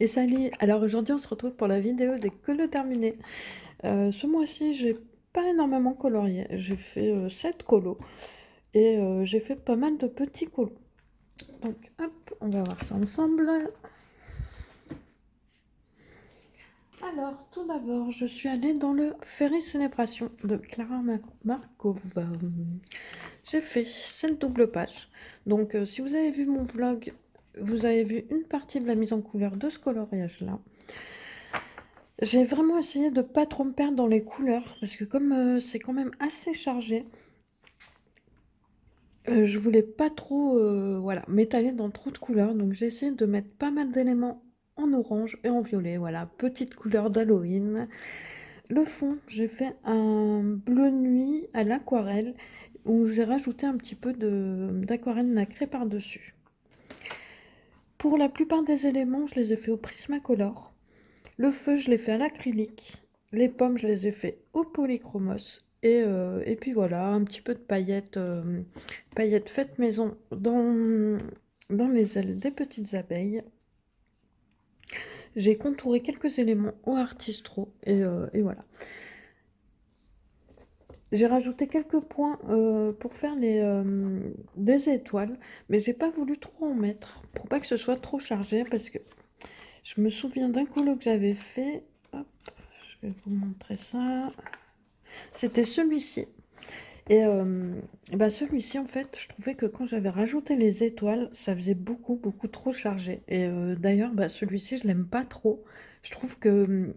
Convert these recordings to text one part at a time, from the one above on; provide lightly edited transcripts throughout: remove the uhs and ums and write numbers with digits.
Et salut! Alors aujourd'hui, on se retrouve pour la vidéo des colos terminés. Ce mois-ci, j'ai pas énormément colorié. J'ai fait 7 colos et j'ai fait pas mal de petits colos. Donc hop, on va voir ça ensemble. Alors, tout d'abord, je suis allée dans le Ferry Célébration de Clara Markova. J'ai fait 7 doubles pages. Donc, si vous avez vu mon vlog, vous avez vu une partie de la mise en couleur de ce coloriage-là. J'ai vraiment essayé de pas trop me perdre dans les couleurs parce que comme c'est quand même assez chargé, je voulais pas trop voilà, m'étaler dans trop de couleurs. Donc j'ai essayé de mettre pas mal d'éléments en orange et en violet. Voilà, petite couleur d'Halloween. Le fond, j'ai fait un bleu nuit à l'aquarelle où j'ai rajouté un petit peu d'aquarelle nacrée par-dessus. Pour la plupart des éléments, je les ai fait au Prismacolor. Le feu, je l'ai fait à l'acrylique. Les pommes, je les ai fait au polychromos. Et puis voilà, un petit peu de paillettes, paillettes faites maison dans les ailes des petites abeilles. J'ai contouré quelques éléments au Artistro et voilà. J'ai rajouté quelques points pour faire des étoiles, mais j'ai pas voulu trop en mettre pour pas que ce soit trop chargé parce que je me souviens d'un colo que j'avais fait. Hop, je vais vous montrer ça. C'était celui-ci. Et bah celui-ci, en fait, je trouvais que quand j'avais rajouté les étoiles, ça faisait beaucoup, beaucoup trop chargé. Et d'ailleurs, bah, celui-ci, je l'aime pas trop. Je trouve que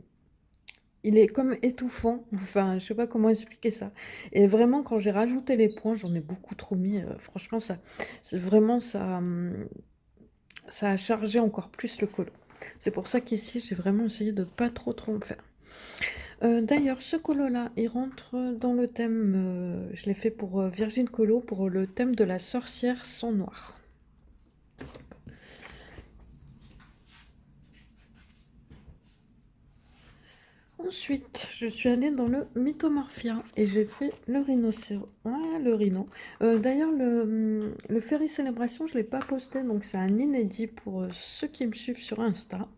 il est comme étouffant. Enfin, je sais pas comment expliquer ça. Et vraiment, quand j'ai rajouté les points, j'en ai beaucoup trop mis. Franchement, c'est vraiment ça a chargé encore plus le colo. C'est pour ça qu'ici, j'ai vraiment essayé de pas trop en faire. D'ailleurs, ce colo-là, il rentre dans le thème, je l'ai fait pour Virgin Colo, pour le thème de la sorcière sans noir. Ensuite, je suis allée dans le Mythomorphia et j'ai fait le rhinocéros. Ah, le rhino. D'ailleurs, le Ferry Célébration, je ne l'ai pas posté, donc c'est un inédit pour ceux qui me suivent sur Insta.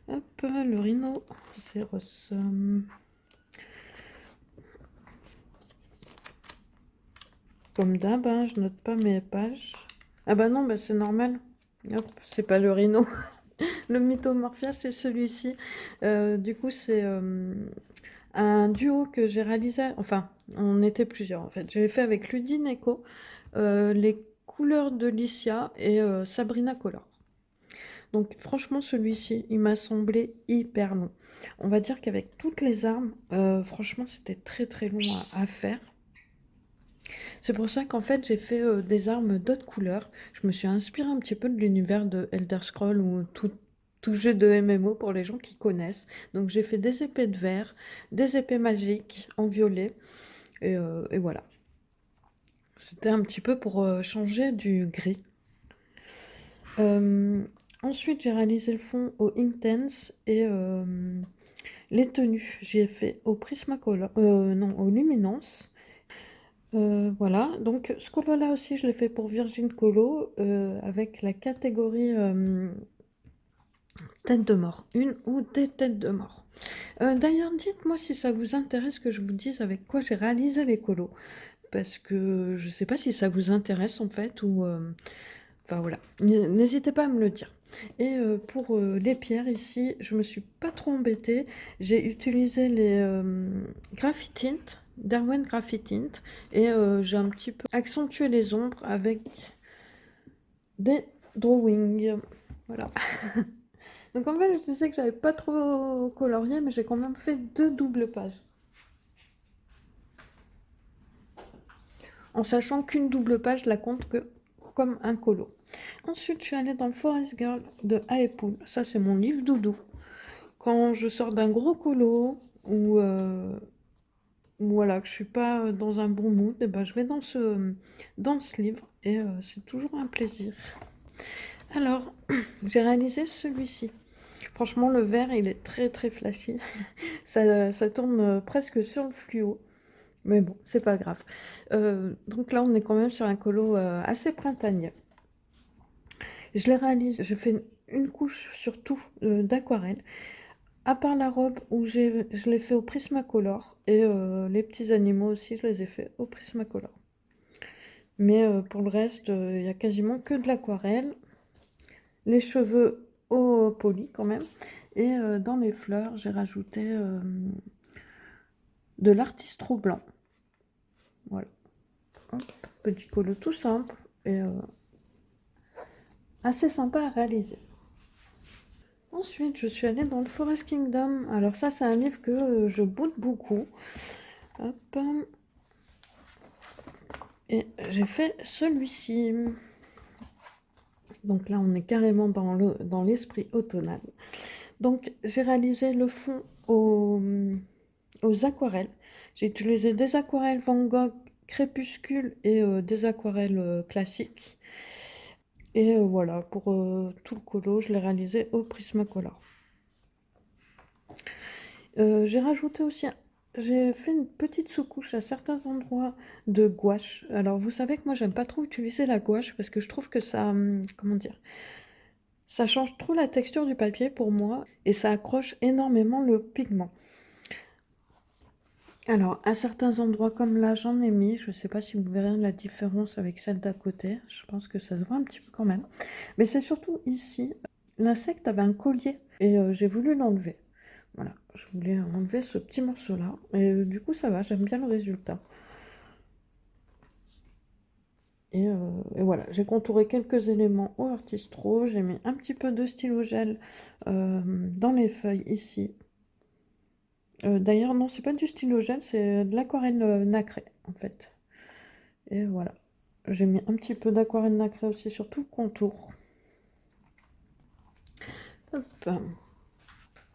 Hop, le rhinocéros. Comme d'hab, hein, je note pas mes pages. Ah bah non, bah c'est normal. Hop, c'est pas le rhino. Le Mythomorphia, c'est celui-ci. Du coup, c'est un duo que j'ai réalisé. Enfin, on était plusieurs en fait. J'ai fait avec Ludine Eco, les couleurs de Licia et Sabrina Color. Donc franchement, celui-ci, il m'a semblé hyper long. On va dire qu'avec toutes les armes, franchement, c'était très long à faire. C'est pour ça qu'en fait, j'ai fait des armes d'autres couleurs. Je me suis inspirée un petit peu de l'univers de Elder Scrolls ou tout jeu de MMO pour les gens qui connaissent. Donc j'ai fait des épées de verre, des épées magiques en violet, et voilà. C'était un petit peu pour changer du gris. Euh, Ensuite, j'ai réalisé le fond au Intense et les tenues, j'ai fait au Prismacolor, non, au Luminance. Voilà, donc ce colo-là aussi, je l'ai fait pour Virgin Colo avec la catégorie tête de mort, une ou des têtes de mort. D'ailleurs, dites-moi si ça vous intéresse que je vous dise avec quoi j'ai réalisé les colos, parce que je ne sais pas si ça vous intéresse en fait, ou... enfin voilà, n'hésitez pas à me le dire. Et pour les pierres ici, je me suis pas trop embêtée. J'ai utilisé les Graphitint, Darwin Graphitint, et j'ai un petit peu accentué les ombres avec des drawings. Voilà. Donc en fait, je disais que j'avais pas trop colorié, mais j'ai quand même fait 2 doubles pages. En sachant qu'une double page la compte que comme un colo. Ensuite, je suis allée dans le Forest Girl de Aepoul. Ça, c'est mon livre doudou. Quand je sors d'un gros colo ou voilà, que je suis pas dans un bon mood, et ben, je vais dans ce livre et c'est toujours un plaisir. Alors, j'ai réalisé celui-ci. Franchement, le vert, il est très flashy. Ça tourne presque sur le fluo. Mais bon, c'est pas grave. Donc là, on est quand même sur un colo assez printanier. Je l'ai réalisé, je fais une couche surtout d'aquarelle. À part la robe où je l'ai fait au Prismacolor et les petits animaux aussi, je les ai fait au Prismacolor. Mais pour le reste, il y a quasiment que de l'aquarelle. Les cheveux au poli quand même. Et dans les fleurs, j'ai rajouté de l'artistro blanc. Voilà. Hop, petit colo tout simple et assez sympa à réaliser. Ensuite, je suis allée dans le Forest Kingdom. Alors ça, c'est un livre que je boude beaucoup. Hop. Et j'ai fait celui-ci. Donc là, on est carrément dans l'esprit automnal. Donc, j'ai réalisé le fond aux aquarelles. J'ai utilisé des aquarelles Van Gogh Crépuscule et des aquarelles classiques. Et voilà, pour tout le colo, je l'ai réalisé au Prismacolor. J'ai rajouté aussi, j'ai fait une petite sous-couche à certains endroits de gouache. Alors, vous savez que moi, j'aime pas trop utiliser la gouache parce que je trouve que ça, comment dire, ça change trop la texture du papier pour moi et ça accroche énormément le pigment. Alors, à certains endroits comme là, j'en ai mis. Je ne sais pas si vous verrez la différence avec celle d'à côté. Je pense que ça se voit un petit peu quand même. Mais c'est surtout ici. L'insecte avait un collier et j'ai voulu l'enlever. Voilà, je voulais enlever ce petit morceau-là. Et du coup, ça va, j'aime bien le résultat. Et voilà, j'ai contouré quelques éléments au Artistro. J'ai mis un petit peu de stylo gel dans les feuilles ici. D'ailleurs, non, c'est pas du stylo gel, c'est de l'aquarelle nacrée, en fait. Et voilà. J'ai mis un petit peu d'aquarelle nacrée aussi sur tout le contour. Hop.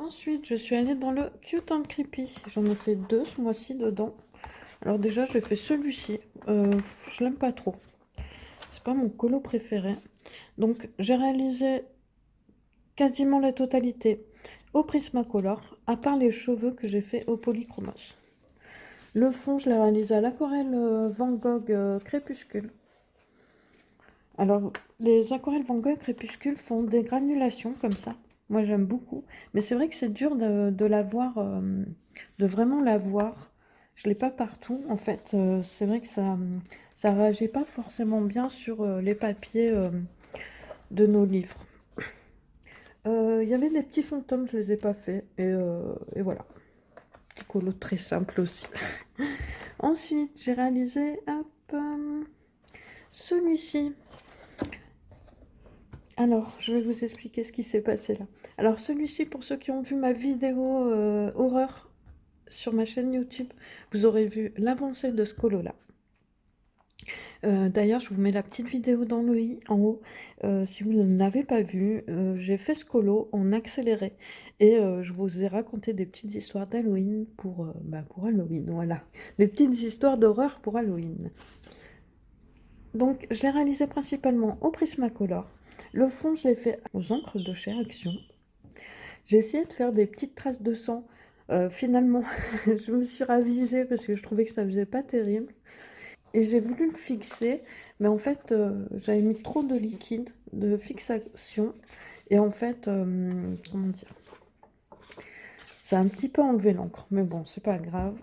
Ensuite, je suis allée dans le Cute and Creepy. J'en ai fait deux ce mois-ci dedans. Alors déjà, j'ai fait celui-ci. Je l'aime pas trop. C'est pas mon colo préféré. Donc, j'ai réalisé quasiment la totalité au Prismacolor, à part les cheveux que j'ai fait au Polychromos. Le fond, je l'ai réalisé à l'aquarelle Van Gogh Crépuscule. Alors, les aquarelles Van Gogh Crépuscule font des granulations comme ça. Moi, j'aime beaucoup. Mais c'est vrai que c'est dur de la voir, de vraiment la voir. Je ne l'ai pas partout. En fait, c'est vrai que ça réagit pas forcément bien sur les papiers de nos livres. Il y avait des petits fantômes, je ne les ai pas faits. Et voilà. Petit colo très simple aussi. Ensuite, j'ai réalisé hop, celui-ci. Alors, je vais vous expliquer ce qui s'est passé là. Alors, celui-ci, pour ceux qui ont vu ma vidéo horreur sur ma chaîne YouTube, vous aurez vu l'avancée de ce colo-là. D'ailleurs, je vous mets la petite vidéo dans le i en haut. Si vous ne l'avez pas vu, j'ai fait ce colo en accéléré. Et je vous ai raconté des petites histoires d'Halloween pour Halloween, voilà. Des petites histoires d'horreur pour Halloween. Donc, je l'ai réalisé principalement au Prismacolor. Le fond, je l'ai fait aux encres de chez Action. J'ai essayé de faire des petites traces de sang. Finalement, je me suis ravisée parce que je trouvais que ça faisait pas terrible. Et j'ai voulu le fixer, mais en fait, j'avais mis trop de liquide, de fixation. Et en fait, comment dire, ça a un petit peu enlevé l'encre. Mais bon, c'est pas grave.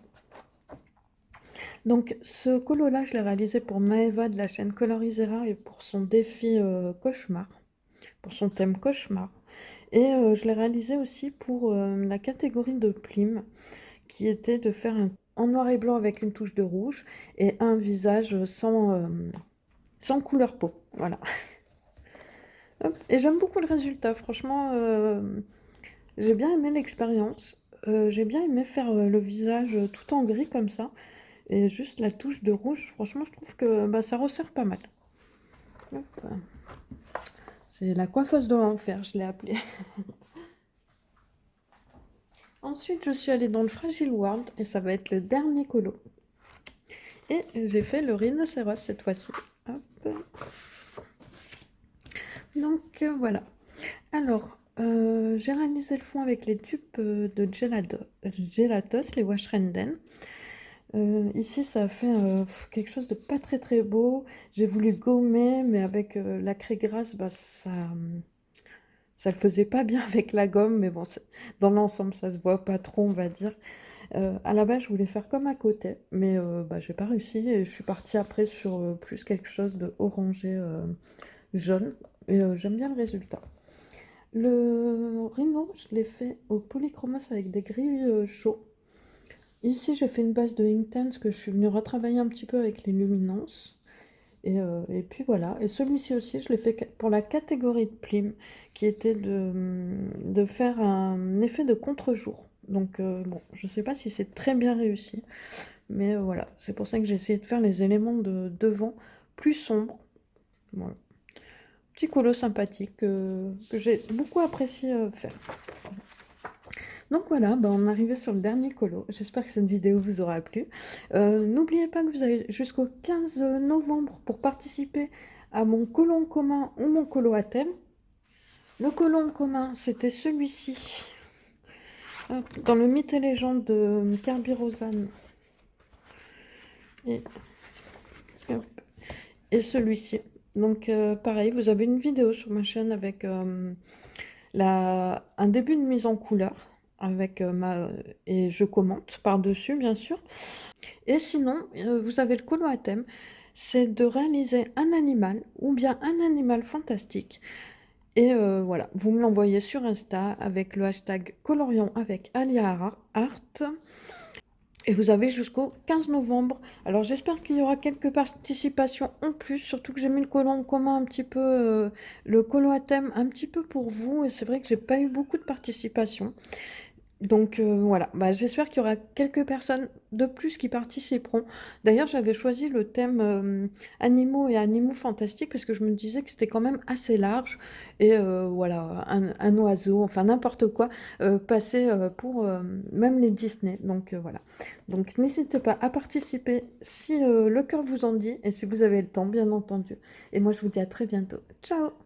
Donc, ce colo-là, je l'ai réalisé pour Maëva de la chaîne Colorisera et pour son défi cauchemar, pour son thème cauchemar. Et je l'ai réalisé aussi pour la catégorie de Plim, qui était de faire en noir et blanc avec une touche de rouge et un visage sans couleur peau. Voilà. Hop. Et j'aime beaucoup le résultat. Franchement, j'ai bien aimé l'expérience. J'ai bien aimé faire le visage tout en gris comme ça. Et juste la touche de rouge, franchement, je trouve que bah, ça resserre pas mal. Hop. C'est la coiffeuse de l'enfer, je l'ai appelée. Ensuite, je suis allée dans le Fragile World et ça va être le dernier colo. Et j'ai fait le rhinocéros cette fois-ci. Hop. Donc voilà. Alors, j'ai réalisé le fond avec les tubes de Gelatos, les Washrenden. Ici, ça a fait quelque chose de pas très très beau. J'ai voulu gommer, mais avec la craie grasse, bah, ça ça le faisait pas bien avec la gomme, mais bon, dans l'ensemble, ça se voit pas trop, on va dire. À la base, je voulais faire comme à côté, mais bah, j'ai pas réussi et je suis partie après sur plus quelque chose de orangé jaune et j'aime bien le résultat. Le rhino, je l'ai fait au polychromos avec des gris chauds. Ici, j'ai fait une base de Inktense que je suis venue retravailler un petit peu avec les luminances. Et puis voilà. Et celui-ci aussi, je l'ai fait pour la catégorie de plume, qui était de faire un effet de contre-jour. Donc bon, je ne sais pas si c'est très bien réussi, mais voilà. C'est pour ça que j'ai essayé de faire les éléments de devant plus sombres. Voilà. Petit colo sympathique que j'ai beaucoup apprécié faire. Donc voilà, ben on est arrivé sur le dernier colo. J'espère que cette vidéo vous aura plu. N'oubliez pas que vous avez jusqu'au 15 novembre pour participer à mon colo en commun ou mon colo à thème. Le colo en commun, c'était celui-ci, dans le mythe et légende de Kirby Rosanne. Et, et celui-ci. Donc pareil, vous avez une vidéo sur ma chaîne avec un début de mise en couleur. Avec et je commente par-dessus, bien sûr. Et sinon, vous avez le colo à thème, c'est de réaliser un animal ou bien un animal fantastique. Et voilà, vous me l'envoyez sur Insta avec le hashtag coloriant avec Alia Art. Et vous avez jusqu'au 15 novembre. Alors j'espère qu'il y aura quelques participations en plus, surtout que j'ai mis le colo en commun un petit peu, le colo à thème un petit peu pour vous. Et c'est vrai que j'ai pas eu beaucoup de participation. Donc voilà, bah, j'espère qu'il y aura quelques personnes de plus qui participeront. D'ailleurs, j'avais choisi le thème animaux et animaux fantastiques parce que je me disais que c'était quand même assez large. Et voilà, un oiseau, enfin n'importe quoi, passait pour même les Disney. Donc voilà. Donc n'hésitez pas à participer si le cœur vous en dit et si vous avez le temps, bien entendu. Et moi, je vous dis à très bientôt. Ciao!